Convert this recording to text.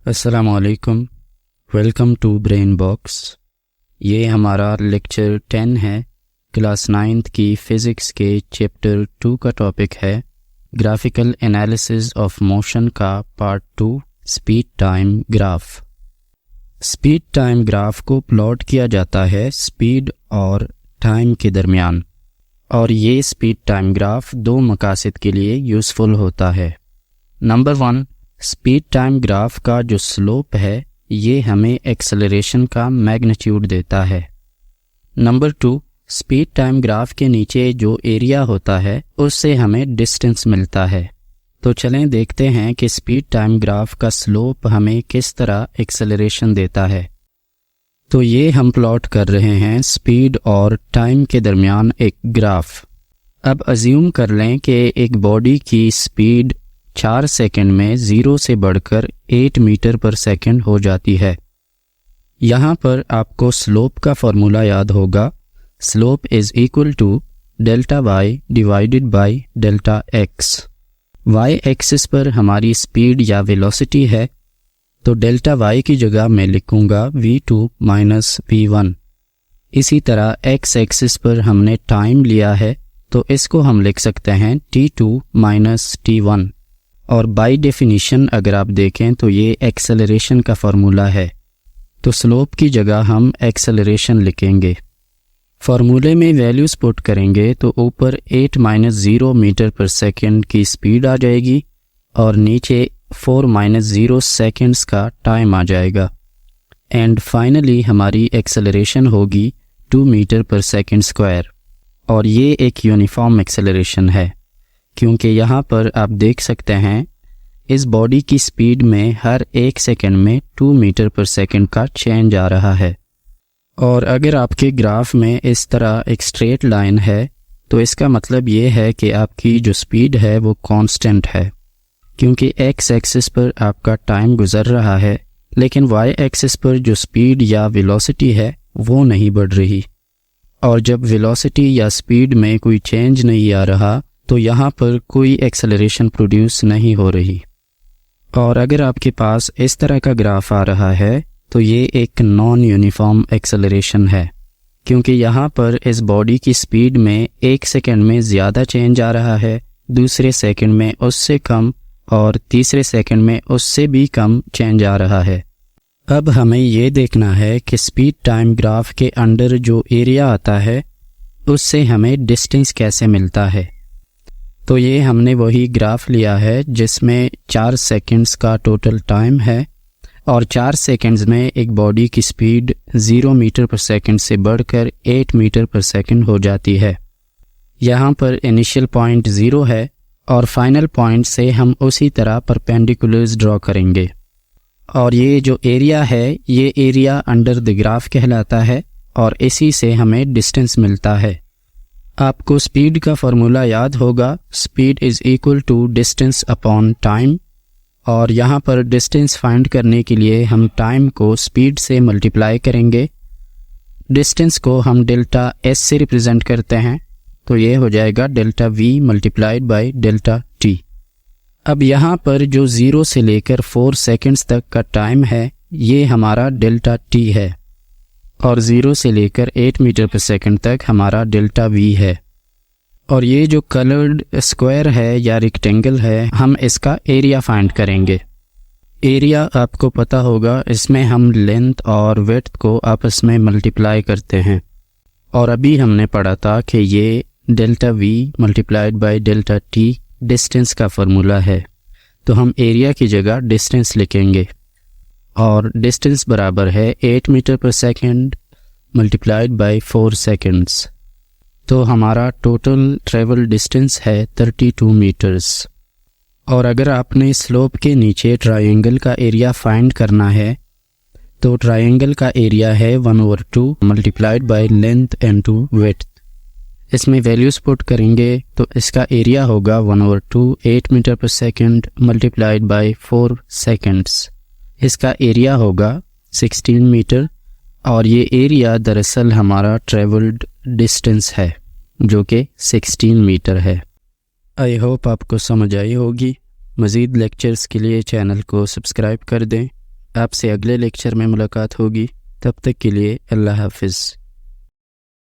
अस्सलामुअलैकुम। Welcome to brain box. ये हमारा लेक्चर 10 है। क्लास 9th की फ़िज़िक्स के चैप्टर 2 का टॉपिक है ग्राफिकल एनालिसिस ऑफ मोशन का part 2 speed time graph. Speed time graph को प्लॉट किया जाता है स्पीड और टाइम के दरमियान, और ये स्पीड टाइम ग्राफ दो मकासद के लिए यूज़फुल होता है। नंबर 1, स्पीड टाइम ग्राफ का जो स्लोप है ये हमें एक्सेलरेशन का मैग्नीट्यूड देता है। नंबर 2, स्पीड टाइम ग्राफ के नीचे जो एरिया होता है उससे हमें डिस्टेंस मिलता है। तो चलें देखते हैं कि स्पीड टाइम ग्राफ का स्लोप हमें किस तरह एक्सेलरेशन देता है। तो ये हम प्लॉट कर रहे हैं स्पीड और टाइम के दरमियान एक ग्राफ। अब अज्यूम कर लें कि एक बॉडी की स्पीड 4 सेकंड में 0 से बढ़कर 8 मीटर पर सेकंड हो जाती है। यहाँ पर आपको स्लोप का फॉर्मूला याद होगा। Slope is equal to delta Y divided by delta X. Y axis पर हमारी स्पीड या वेलोसिटी है, तो डेल्टा वाई की जगह मैं लिखूंगा v2 माइनस v1। इसी तरह एक्स एक्सिस पर हमने टाइम लिया है, तो इसको हम लिख सकते हैं t2 माइनस t1। और बाय डेफिनीशन अगर आप देखें तो ये एक्सेलरेशन का फॉर्मूला है, तो स्लोप की जगह हम एक्सेलरेशन लिखेंगे। फॉर्मूले में वैल्यूज़ पुट करेंगे तो ऊपर 8 माइनस 0 मीटर पर सेकंड की स्पीड आ जाएगी और नीचे 4 माइनस 0 सेकेंड्स का टाइम आ जाएगा। एंड फाइनली हमारी एक्सेलरेशन होगी 2 मीटर पर सेकंड स्क्वायर। और ये एक यूनिफॉर्म एक्सेलरेशन है, क्योंकि यहाँ पर आप देख सकते हैं इस बॉडी की स्पीड में हर 1 सेकंड में 2 मीटर पर सेकंड का चेंज आ रहा है। और अगर आपके ग्राफ में इस तरह एक स्ट्रेट लाइन है तो इसका मतलब ये है कि आपकी जो स्पीड है वो कांस्टेंट है, क्योंकि एक्स एक्सिस पर आपका टाइम गुजर रहा है, लेकिन वाई एक्सिस पर जो स्पीड या वेलोसिटी है वो नहीं बढ़ रही। और जब वेलोसिटी या स्पीड में कोई चेंज नहीं आ रहा तो यहाँ पर कोई एक्सेलरेशन प्रोड्यूस नहीं हो रही। और अगर आपके पास इस तरह का ग्राफ आ रहा है तो ये एक नॉन यूनिफॉर्म एक्सेलरेशन है, क्योंकि यहाँ पर इस बॉडी की स्पीड में 1 सेकंड में ज़्यादा चेंज आ रहा है, दूसरे सेकंड में उससे कम, और तीसरे सेकंड में उससे भी कम चेंज आ रहा है। अब हमें ये देखना है कि स्पीड टाइम ग्राफ के अंडर जो एरिया आता है उससे हमें डिस्टेंस कैसे मिलता है। तो ये हमने वही ग्राफ लिया है जिसमें 4 सेकंड्स का टोटल टाइम है, और 4 सेकंड्स में एक बॉडी की स्पीड 0 मीटर पर सेकंड से बढ़कर 8 मीटर पर सेकंड हो जाती है। यहाँ पर इनिशियल पॉइंट 0 है और फाइनल पॉइंट से हम उसी तरह परपेंडिकुलर्स ड्रॉ करेंगे। और ये जो एरिया है ये एरिया अंडर द ग्राफ कहलाता है, और इसी से हमें डिस्टेंस मिलता है। आपको स्पीड का फॉर्मूला याद होगा, speed is equal to distance upon time. और यहाँ पर डिस्टेंस फाइंड करने के लिए हम टाइम को स्पीड से मल्टीप्लाई करेंगे। डिस्टेंस को हम डेल्टा एस से रिप्रेजेंट करते हैं, तो ये हो जाएगा delta we multiplied by delta T. अब यहाँ पर जो 0 से लेकर 4 सेकंड्स तक का टाइम है ये हमारा डेल्टा टी है, और 0 से लेकर 8 मीटर पर सेकंड तक हमारा डेल्टा वी है। और ये जो कलर्ड स्क्वायर है या रेक्टेंगल है हम इसका एरिया फाइंड करेंगे। एरिया आपको पता होगा, इसमें हम लेंथ और विड्थ को आपस में मल्टीप्लाई करते हैं। और अभी हमने पढ़ा था कि ये delta we multiplied by delta T distance का फॉर्मूला है, तो हम एरिया की जगह डिस्टेंस लिखेंगे। और डिस्टेंस बराबर है 8 मीटर पर सेकंड मल्टीप्लाइड बाय 4 सेकंड्स। तो हमारा टोटल ट्रेवल डिस्टेंस है 32 मीटर्स। और अगर आपने स्लोप के नीचे ट्रायंगल का एरिया फाइंड करना है तो ट्रायंगल का एरिया है 1/2 multiplied by length into width. इसमें वैल्यूज़ पुट करेंगे तो इसका एरिया होगा 1/2 8 मीटर पर सेकंड मल्टीप्लाइड बाय 4 सेकंड्स। इसका एरिया होगा 16 मीटर, और ये एरिया दरअसल हमारा ट्रेवल्ड डिस्टेंस है जो कि 16 मीटर है। आई होप आपको समझ आई होगी। मज़ीद लेक्चर्स के लिए चैनल को सब्सक्राइब कर दें। आपसे अगले लेक्चर में मुलाकात होगी। तब तक के लिए अल्लाह हाफिज़।